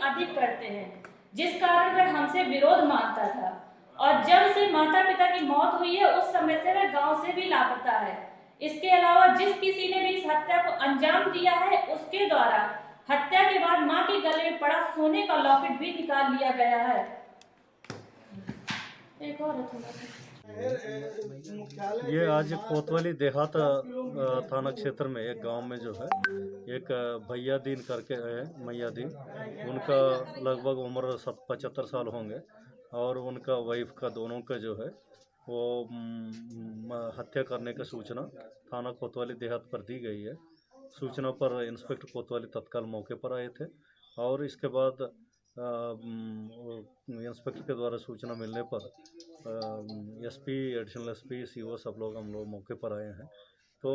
अधिक करते हैं, जिस कारण वह हमसे विरोध मानता था और जब से माता पिता की मौत हुई है उस समय से वह गांव से भी लापता है। इसके अलावा जिस किसी ने भी इस हत्या को अंजाम दिया है उसके द्वारा हत्या के बाद मां के गले में पड़ा सोने का लॉकेट भी निकाल लिया गया है। एक और थोड़ा सा ये आज कोतवाली देहात थाना क्षेत्र में एक गांव में जो है एक भैया दीन करके है, मैया दीन, उनका लगभग उम्र 75 साल होंगे और उनका वाइफ का दोनों का जो है वो हत्या करने की सूचना थाना कोतवाली देहात पर दी गई है। सूचना पर इंस्पेक्टर कोतवाली तत्काल मौके पर आए थे और इसके बाद इंस्पेक्टर के द्वारा सूचना मिलने पर एसपी, एडिशनल एसपी, सीओ सब लोग हम लोग मौके पर आए हैं। तो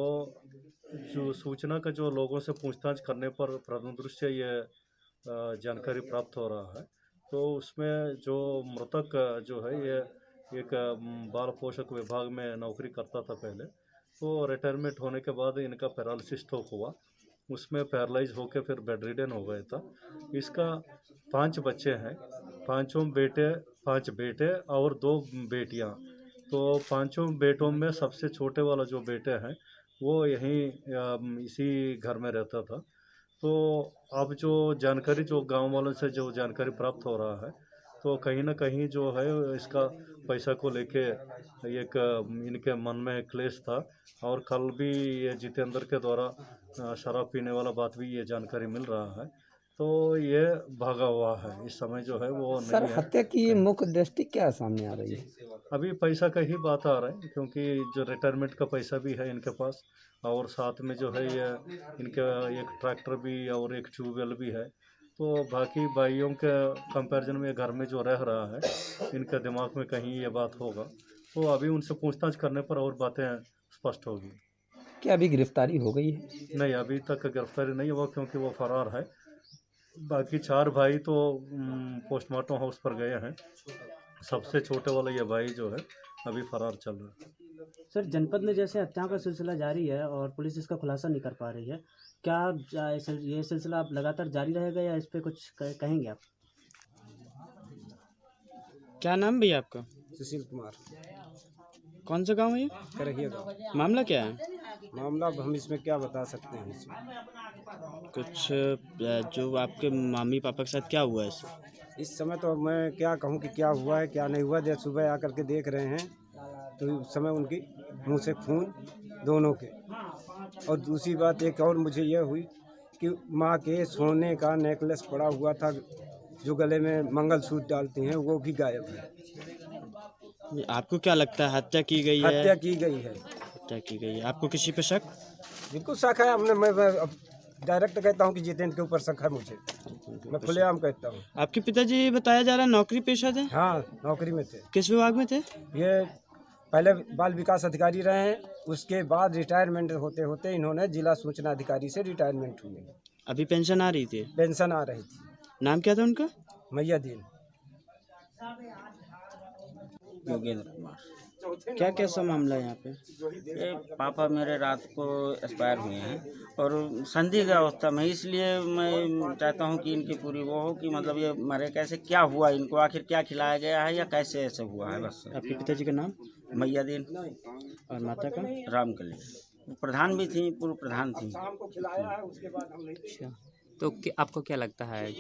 जो सूचना का जो लोगों से पूछताछ करने पर प्रथम दृष्टया ये जानकारी प्राप्त हो रहा है। तो उसमें जो मृतक जो है ये एक बाल पोषक विभाग में नौकरी करता था पहले, तो रिटायरमेंट होने के बाद इनका पैरालिसिस स्ट्रोक हुआ, उसमें पैरालाइज होकर फिर बेड रिडन हो गया था। इसका 5 बच्चे हैं, 5 बेटे और 2 बेटियां। तो 5 बेटों में सबसे छोटे वाला जो बेटे हैं वो यहीं इसी घर में रहता था। तो अब जो जानकारी जो गांव वालों से जो जानकारी प्राप्त हो रहा है, तो कहीं ना कहीं जो है इसका पैसा को लेके एक इनके मन में क्लेश था और कल भी ये जितेंद्र के द्वारा शराब पीने वाला बात भी ये जानकारी मिल रहा है। तो ये भागा हुआ है, इस समय जो है वो नहीं सर, है। हत्या की मुख्य दृष्टि क्या सामने आ रही है? अभी पैसा का ही बात आ रहा है क्योंकि जो रिटायरमेंट का पैसा भी है इनके पास और साथ में जो है ये इनका एक ट्रैक्टर भी और एक ट्यूबवेल भी है। तो बाकी भाइयों के कंपैरिजन में घर में जो रह रहा है इनके दिमाग में कहीं ये बात होगा, तो अभी उनसे पूछताछ करने पर और बातें स्पष्ट होगी। क्या अभी गिरफ्तारी हो गई है? नहीं, अभी तक गिरफ्तारी नहीं हुआ क्योंकि वो फरार है। बाकी 4 भाई तो पोस्टमार्टम हाउस पर गए हैं। सबसे छोटे वाला ये भाई जो है अभी फरार चल रहा है। सर, जनपद में जैसे हत्याओं का सिलसिला जारी है और पुलिस इसका खुलासा नहीं कर पा रही है, क्या ये सिलसिला अब लगातार जारी रहेगा या इस पे कुछ कहेंगे आप? क्या नाम भैया आपका? सुशील कुमार। कौन सा गांव है ये? करहिया गाँव। मामला क्या है? मामला अब हम इसमें क्या बता सकते हैं इसमें। कुछ जो आपके मम्मी पापा के साथ क्या हुआ है इस समय तो मैं क्या कहूँ कि क्या हुआ है क्या नहीं हुआ। जब सुबह आकर के देख रहे हैं तो उस समय उनकी मुंह से खून दोनों के। और दूसरी बात एक और मुझे यह हुई कि माँ के सोने का नेकलेस पड़ा हुआ था जो गले में मंगलसूत्र डालती हैं वो भी गायब है। आपको क्या लगता है हत्या की गई है? हत्या की गई है। हत्या की गई है। आपको किसी पे शक? बिल्कुल शक है। हमने मैं डायरेक्ट कहता हूँ कि जितेंद्र के ऊपर शक है मुझे। मैं खुलेआम कहता हूँ। आपके पिताजी बताया जा रहा है नौकरी पेशा थे? हाँ, नौकरी में थे। किस विभाग में थे? ये पहले बाल विकास अधिकारी रहे हैं, उसके बाद रिटायरमेंट होते होते इन्होंने जिला सूचना अधिकारी से रिटायरमेंट हुए। अभी पेंशन आ रही थी? पेंशन आ रही थी। नाम क्या था उनका? मैया दीन। योगेंद्र कुमार। क्या कैसा मामला है यहाँ पे? ये पापा मेरे रात को एक्सपायर हुए हैं और संदिग्ध अवस्था में, इसलिए मैं चाहता हूँ कि इनकी पूरी वो हो कि मतलब ये मरे कैसे, क्या हुआ इनको, आखिर क्या खिलाया गया है या कैसे ऐसे हुआ है। बस आपके पिताजी का नाम? मैया दीन और माता का? रामकली। वो प्रधान भी थी, पूर्व प्रधान थी। अच्छा, तो आपको क्या लगता है?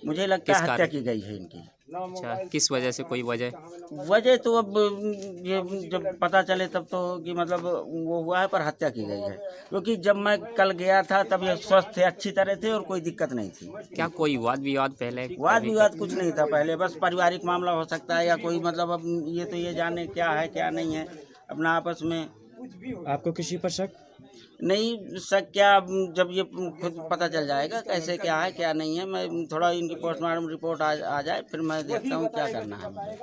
मुझे लगता है हत्या की गई है इनकी। अच्छा, किस वजह से? कोई वजह तो अब ये जब पता चले तब तो कि मतलब वो हुआ है, पर हत्या की गई है। क्योंकि जब मैं कल गया था तब ये स्वस्थ थे, अच्छी तरह थे और कोई दिक्कत नहीं थी। क्या कोई वाद विवाद पहले? वाद विवाद कुछ नहीं था पहले, बस पारिवारिक मामला हो सकता है या कोई मतलब अब ये तो ये जाने क्या है क्या नहीं है अपना आपस में। आपको किसी पर शक नहीं? शक क्या, जब ये खुद पता चल जाएगा कैसे क्या है क्या नहीं है। मैं थोड़ा इनकी पोस्टमार्टम रिपोर्ट आ जाए फिर मैं देखता हूँ क्या करना है मुझे।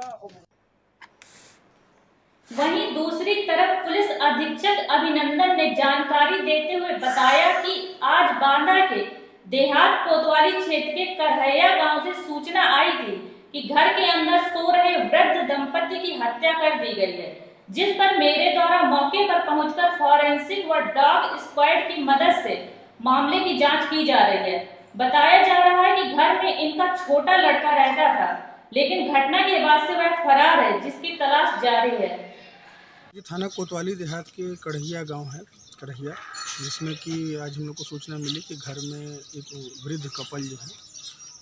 वहीं दूसरी तरफ पुलिस अधीक्षक अभिनंदन ने जानकारी देते हुए बताया कि आज बांदा के देहात कोतवाली क्षेत्र के करहैया गांव से सूचना आई थी कि घर के अंदर सो रहे वृद्ध दंपति की हत्या कर दी गई है, जिस पर मेरे द्वारा मौके पर पहुंचकर फॉरेंसिक व डॉग स्क्वाड की मदद से मामले की जांच की जा रही है। बताया जा रहा है कि घर में इनका छोटा लड़का रहता था, लेकिन घटना के बाद से वह फरार है, जिसकी तलाश जारी है। ये थाना कोतवाली देहात के कढ़िया गांव है, कढ़िया, जिसमें कि आज हम लोग को सूचना मिली कि घर में एक वृद्ध कपल जो है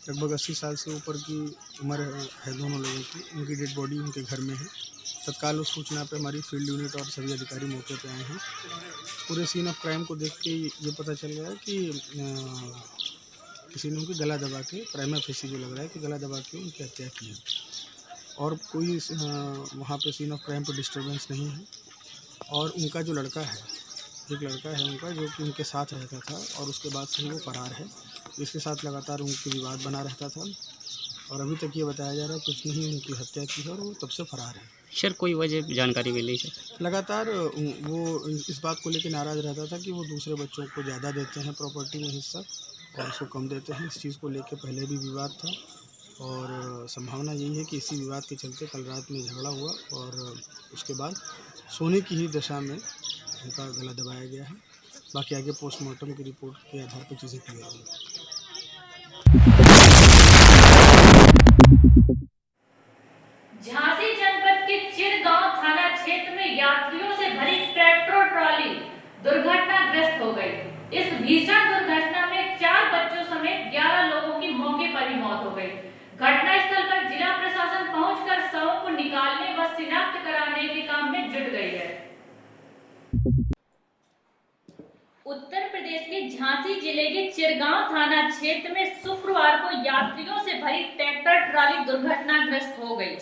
लगभग 80 साल से ऊपर की उम्र है दोनों लोगों की, उनकी डेड बॉडी उनके घर में है। तत्काल उस सूचना पे हमारी फील्ड यूनिट और सभी अधिकारी मौके पे आए हैं। पूरे सीन ऑफ क्राइम को देख के ये पता चल गया है कि किसी ने उनकी गला दबा के, प्राइमा फेसी जो लग रहा है कि गला दबा के उनकी हत्या की है, और कोई वहाँ पे सीन ऑफ क्राइम पर डिस्टर्बेंस नहीं है। और उनका जो लड़का है, एक लड़का है उनका जो कि उनके साथ रहता था और उसके बाद से वो फरार है। इसके साथ लगातार उनकी विवाद बना रहता था और अभी तक ये बताया जा रहा है कुछ नहीं उनकी हत्या की है और वो तब से फरार है। सर कोई वजह जानकारी मिली सर? लगातार वो इस बात को लेकर नाराज़ रहता था कि वो दूसरे बच्चों को ज़्यादा देते हैं प्रॉपर्टी में हिस्सा और उसको कम देते हैं। इस चीज़ को लेकर पहले भी विवाद था और संभावना यही है कि इसी विवाद के चलते कल रात में झगड़ा हुआ और उसके बाद सोने की ही दशा में उनका गला दबाया गया है। बाकी आगे पोस्टमार्टम की रिपोर्ट के आधार पर चीज़ें क्लियर होंगी। झांसी जनपद के चिरगांव थाना क्षेत्र में यात्रियों से भरी ट्रैक्टर ट्रॉली दुर्घटनाग्रस्त हो गई। इस भीषण दुर्घटना में 4 बच्चों समेत 11 लोगों की मौके पर ही मौत हो गई। घटनास्थल पर जिला प्रशासन पहुंचकर शवों को निकालने व शिनाख्त कराने के काम में जुट गई है। उत्तर प्रदेश के झांसी जिले के चिरगांव थाना क्षेत्र में शुक्रवार को यात्रियों से भरी ट्रैक्टर ट्रॉली दुर्घटनाग्रस्त हो गई।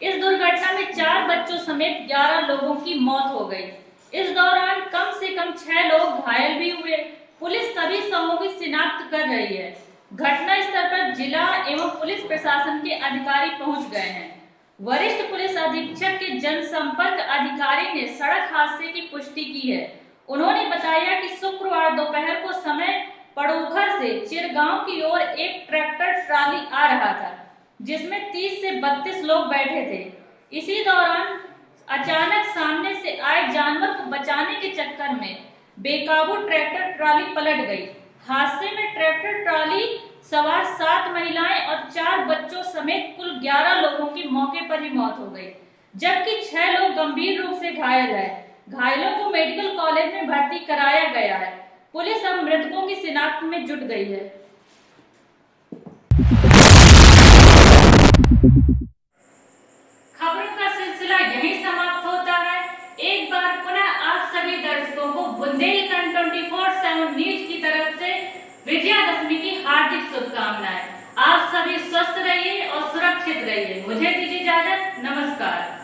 इस दुर्घटना में 4 बच्चों समेत 11 लोगों की मौत हो गई। इस दौरान कम से कम 6 लोग घायल भी हुए। पुलिस सभी शवों की शिनाख्त कर रही है। घटना स्थल पर जिला एवं पुलिस प्रशासन के अधिकारी पहुंच गए हैं। वरिष्ठ पुलिस अधीक्षक के जनसंपर्क अधिकारी ने सड़क हादसे की पुष्टि की है। उन्होंने बताया कि शुक्रवार दोपहर को समय पड़ोखर से चिरगांव की ओर एक ट्रैक्टर ट्रॉली आ रहा था, जिसमें 30 से 32 लोग बैठे थे। इसी दौरान अचानक सामने से आए जानवर को बचाने के चक्कर में बेकाबू ट्रैक्टर ट्रॉली पलट गई। हादसे में ट्रैक्टर ट्रॉली सवार 7 महिलाएं और 4 बच्चों समेत कुल 11 लोगों की मौके पर ही मौत हो गई, जबकि 6 लोग गंभीर रूप से घायल हैं। घायलों को मेडिकल कॉलेज में भर्ती कराया गया है। पुलिस अब मृतकों की शिनाख्त में जुट गई है। खबरों का सिलसिला यहीं समाप्त होता है। एक बार पुनः आप सभी दर्शकों को बुंदेलखंड 24/7 न्यूज की तरफ से विजयादशमी की हार्दिक शुभकामनाएं। आप सभी स्वस्थ रहिए और सुरक्षित रहिए। मुझे दीजिए इजाजत। नमस्कार।